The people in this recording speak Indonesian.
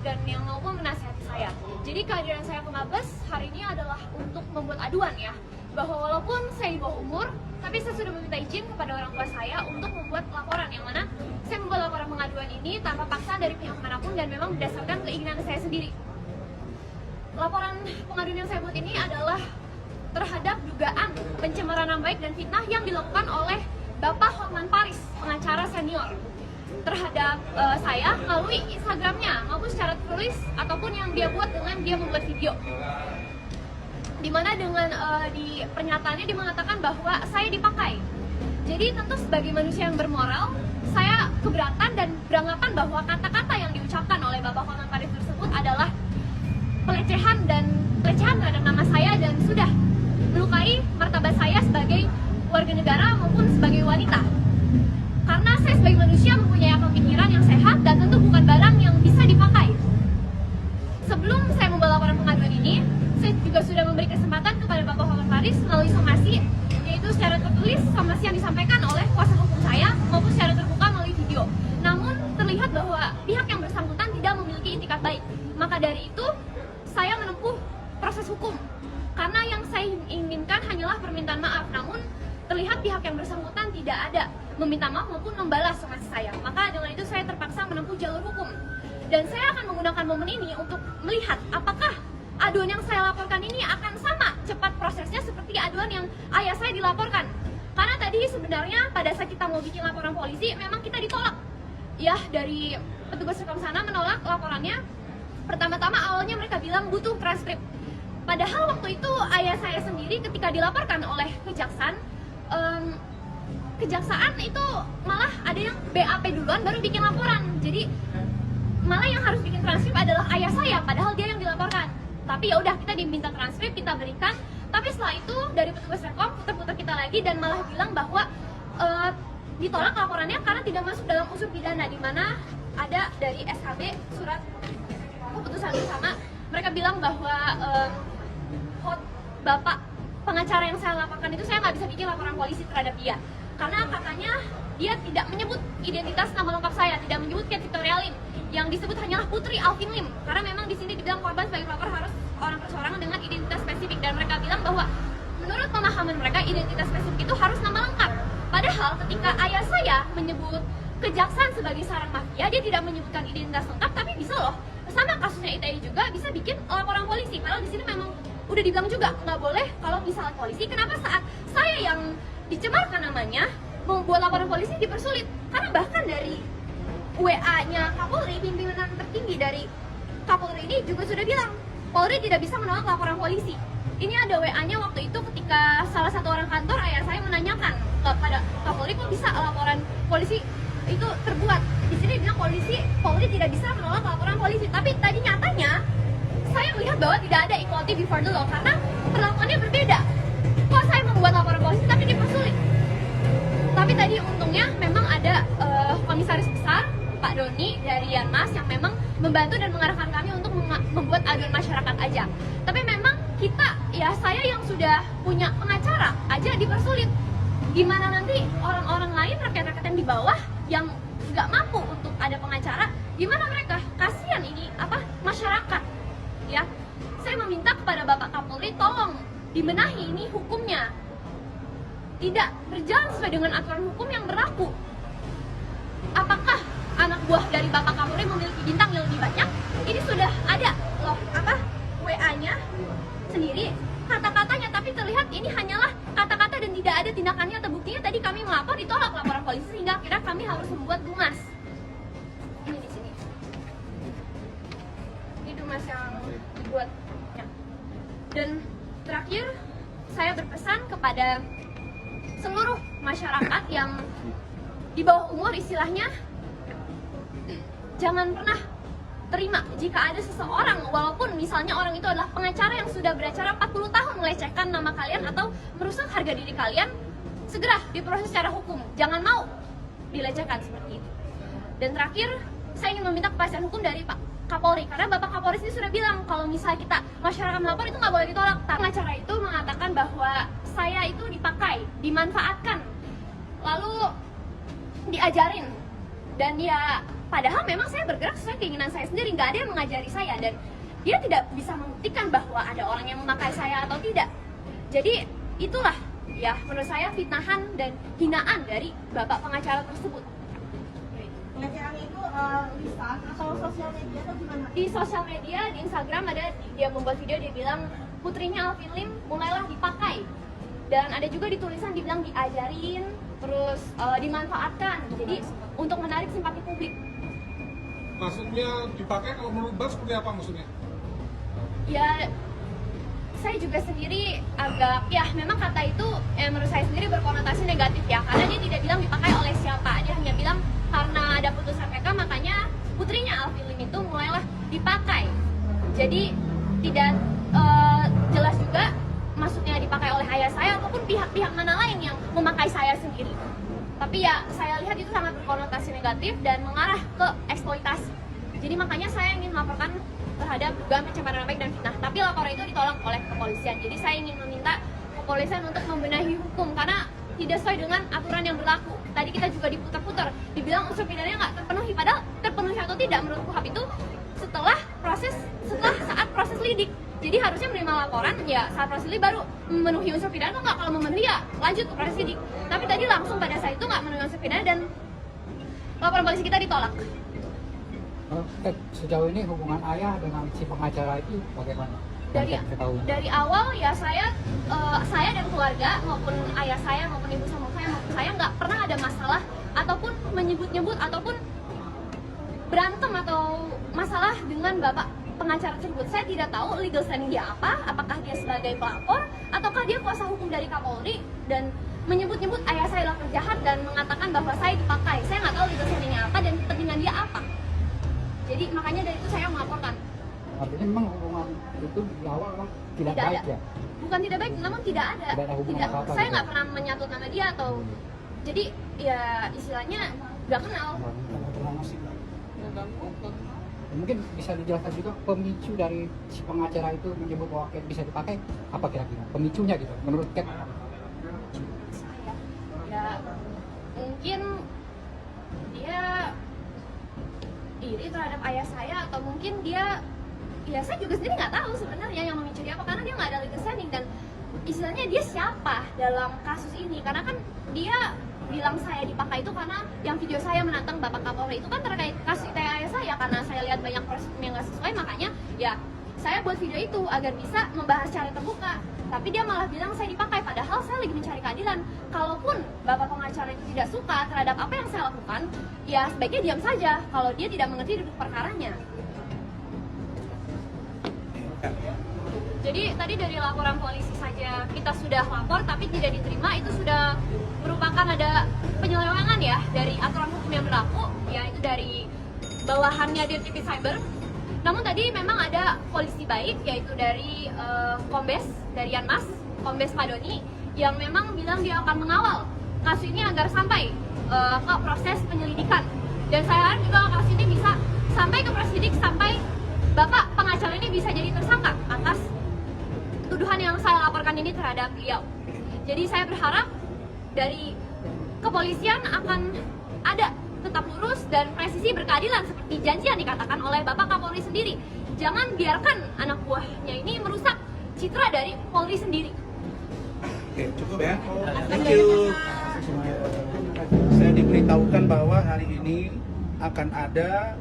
dan yang maupun menasihati saya. Jadi kehadiran saya ke Mabes hari ini adalah untuk membuat aduan ya, bahwa walaupun saya di bawah umur, tapi saya sudah meminta izin kepada orang tua saya untuk membuat laporan, yang mana saya membuat laporan pengaduan ini tanpa paksaan dari pihak manapun dan memang berdasarkan keinginan saya sendiri. Laporan pengaduan yang saya buat ini adalah terhadap dugaan pencemaran nama baik dan fitnah yang dilakukan oleh Bapak Hotman Paris, pengacara senior, terhadap saya melalui Instagramnya maupun secara tertulis ataupun yang dia buat dengan dia membuat video. Dimana dengan di pernyataannya dia mengatakan bahwa saya dipakai. Jadi tentu sebagai manusia yang bermoral, saya keberatan dan beranggapan bahwa kata-kata yang diucapkan oleh Bapak Hotman Paris tersebut adalah pelecehan terhadap nama saya dan sudah melukai martabat saya sebagai warga negara maupun sebagai wanita. Karena saya sebagai manusia mempunyai akal pikiran yang sehat dan tentu bukan barang yang bisa dipakai. Sebelum saya membuat laporan pengaduan ini, saya juga sudah memberi kesempatan kepada Bapak Hotman Paris melalui somasi, yaitu secara tertulis somasi yang disampaikan oleh kuasa hukum saya maupun secara terbuka melalui video. Namun terlihat bahwa pihak yang bersangkutan tidak memiliki itikat baik. Maka dari itu, saya menempuh proses hukum. Karena yang saya inginkan hanyalah permintaan maaf, namun terlihat pihak yang bersangkutan tidak ada meminta maaf maupun membalas somasi saya. Maka dengan itu saya terpaksa menempuh jalur hukum. Dan saya akan menggunakan momen ini untuk melihat apakah aduan yang saya laporkan ini akan sama cepat prosesnya seperti aduan yang ayah saya dilaporkan. Karena tadi sebenarnya pada saat kita mau bikin laporan polisi, memang kita ditolak. Ya, dari petugas rekam sana menolak laporannya. Pertama-tama awalnya mereka bilang butuh transkrip. Padahal waktu itu ayah saya sendiri ketika dilaporkan oleh kejaksaan itu malah ada yang BAP duluan baru bikin laporan. Jadi malah yang harus bikin transkrip adalah ayah saya, padahal dia yang dilaporkan. Tapi ya udah, kita diminta transkrip, kita berikan. Tapi setelah itu dari petugas Rekom putar-putar kita lagi dan malah bilang bahwa ditolak laporannya karena tidak masuk dalam unsur pidana, di mana ada dari SKB surat keputusan bersama. Mereka bilang bahwa Bapak pengacara yang saya laporkan itu saya nggak bisa bikin laporan polisi terhadap dia karena katanya dia tidak menyebut identitas nama lengkap saya, tidak menyebut Victoria Lim, yang disebut hanyalah Putri Alvin Lim, karena memang di sini dibilang korban sebagai pelapor harus orang perseorangan dengan identitas spesifik, dan mereka bilang bahwa menurut pemahaman mereka identitas spesifik itu harus nama lengkap. Padahal ketika ayah saya menyebut kejaksaan sebagai sarang mafia, dia tidak menyebutkan identitas lengkap, tapi bisa loh sama kasusnya ITE juga bisa bikin laporan polisi. Padahal di sini memang udah dibilang juga nggak boleh kalau misalnya polisi. Kenapa saat saya yang dicemarkan namanya membuat laporan polisi dipersulit? Karena bahkan dari WA-nya Kapolri, pimpinan tertinggi dari Kapolri ini juga sudah bilang Polri tidak bisa menolak laporan polisi. Ini ada WA-nya waktu itu ketika salah satu orang kantor ayah saya menanyakan kepada Kapolri kok bisa laporan polisi itu terbuat. Di sini bilang Polri tidak bisa menolak laporan polisi. Tapi tadi nyatanya saya melihat bahwa tidak ada equality before the law karena perlakuannya berbeda. Kok saya membuat laporan polisi tapi dipersulit? Tapi tadi untungnya memang ada komisaris besar Pak Doni dari Yanmas yang memang membantu dan mengarahkan kami untuk membuat aduan masyarakat aja. Tapi memang kita, ya saya yang sudah punya pengacara aja dipersulit. Gimana nanti orang-orang lain, rakyat-rakyat yang di bawah yang nggak mampu untuk ada pengacara, gimana mereka? Kasihan ini masyarakat. Ya, saya meminta kepada Bapak Kapolri tolong dibenahi ini hukumnya. Tidak berjalan sesuai dengan aturan hukum yang berlaku. Apakah anak buah dari Bapak Kapolri memiliki bintang yang lebih banyak? Ini sudah ada loh WA-nya sendiri, kata-katanya, tapi terlihat ini hanyalah kata-kata dan tidak ada tindakannya atau buktinya. Tadi kami melapor, ditolak laporan polisi sehingga akhirnya kami harus membuat dumas. Ini di sini. Ini dumas yang dibuat. Ya. Dan terakhir saya berpesan kepada seluruh masyarakat yang di bawah umur istilahnya, jangan pernah terima jika ada seseorang, walaupun misalnya orang itu adalah pengacara yang sudah beracara 40 tahun melecehkan nama kalian atau merusak harga diri kalian, segera diproses secara hukum. Jangan mau dilecehkan seperti itu. Dan terakhir, saya ingin meminta kepastian hukum dari Pak Kapolri, karena Bapak Kapolri ini sudah bilang kalau misalnya kita masyarakat melapor itu nggak boleh ditolak. Pengacara itu mengatakan bahwa saya itu dipakai, dimanfaatkan, lalu diajarin Dan ya padahal memang saya bergerak sesuai keinginan saya sendiri, nggak ada yang mengajari saya, dan dia tidak bisa membuktikan bahwa ada orang yang memakai saya atau tidak. Jadi itulah ya menurut saya fitnahan dan hinaan dari bapak pengacara tersebut. Pengacaranya itu lisan atau sosial media atau gimana? Di sosial media, di Instagram ada dia membuat video, dia bilang putrinya Alvin Lim mulailah dipakai, dan ada juga di tulisan dibilang diajarin, terus dimanfaatkan, jadi untuk menarik simpati publik. Maksudnya dipakai kalau menurut Mbak seperti apa maksudnya? Ya saya juga sendiri agak, ya memang kata itu menurut saya sendiri berkonotasi negatif ya, karena dia tidak bilang dipakai oleh siapa, dia hanya bilang karena ada putusan PK makanya putrinya Alvin Lim itu mulailah dipakai. Jadi tidak jelas juga maksudnya dipakai oleh ayah saya ataupun pihak-pihak mana lain yang memakai saya sendiri. Tapi ya saya lihat itu sangat berkonotasi negatif dan mengarah ke eksploitasi. Jadi makanya saya ingin melaporkan terhadap dugaan pencemaran nama baik dan fitnah. Tapi laporan itu ditolak oleh kepolisian. Jadi saya ingin meminta kepolisian untuk membenahi hukum karena tidak sesuai dengan aturan yang berlaku. Tadi kita juga diputar-putar, dibilang unsur pidananya nggak terpenuhi, padahal terpenuhi atau tidak menurut KUHAP itu setelah saat proses lidik. Jadi harusnya menerima laporan ya saat proses lidik baru memenuhi unsur pidana, atau nggak, kalau memenuhi ya lanjut ke proses lidik. Tapi tadi langsung pada saat itu nggak memenuhi unsur pidana dan laporan polisi kita ditolak. Sejauh ini hubungan ayah dengan si pengacara itu bagaimana? Dari awal ya saya dan keluarga maupun ayah saya maupun ibu sama saya nggak pernah ada masalah ataupun menyebut-nyebut ataupun berantem atau masalah dengan bapak pengacara tersebut. Saya tidak tahu legal standing dia apa, apakah dia sebagai pelapor ataukah dia kuasa hukum dari Kapolri dan menyebut-nyebut ayah saya adalah penjahat dan mengatakan bahwa saya dipakai. Saya nggak tahu legal standingnya apa dan kepentingan dia apa. Jadi makanya dari itu saya melaporkan. Artinya memang hubungan itu di awal memang tidak baik ada. Ya? Bukan tidak baik, namun tidak ada. Tidak ada hubungan apa-apa. Saya gitu. nggak pernah menyatut nama dia atau jadi ya istilahnya nggak kenal. Mungkin bisa dijelaskan juga pemicu dari si pengacara itu menyebut bahwa Cat bisa dipakai apa kira-kira pemicunya gitu menurut Cat? Saya ya mungkin dia iri terhadap ayah saya atau mungkin dia ya saya juga sendiri nggak tahu sebenarnya yang memicu dia apa, karena dia nggak ada legal standing dan istilahnya dia siapa dalam kasus ini, karena kan dia bilang saya dipakai itu karena yang video saya menantang Bapak Kapolri itu kan terkait kasus ITE ayah saya, karena saya lihat banyak proses yang nggak sesuai, makanya ya saya buat video itu agar bisa membahas secara terbuka. Tapi dia malah bilang saya dipakai, padahal saya lagi mencari keadilan. Kalaupun Bapak pengacara itu tidak suka terhadap apa yang saya lakukan, ya sebaiknya diam saja kalau dia tidak mengerti duduk perkaranya. Jadi tadi dari laporan polisi saja kita sudah lapor tapi tidak diterima, itu sudah merupakan ada penyelewengan ya dari aturan hukum yang berlaku, yaitu dari bawahannya Dirtipid Cyber. Namun tadi memang ada polisi baik, yaitu dari Kombes, dari Yanmas, Kombes Padoni, yang memang bilang dia akan mengawal kasus ini agar sampai ke proses penyelidikan. Dan saya harap juga kasus ini bisa sampai ke proses lidik, sampai Bapak pengacara ini bisa jadi tersangka atas tuduhan yang saya laporkan ini terhadap beliau. Jadi saya berharap dari kepolisian akan ada tetap lurus dan presisi berkeadilan seperti janji yang dikatakan oleh Bapak Kapolri sendiri. Jangan biarkan anak buahnya ini merusak citra dari Polri sendiri. Oke, cukup ya. Thank you. Saya diberitahukan bahwa hari ini akan ada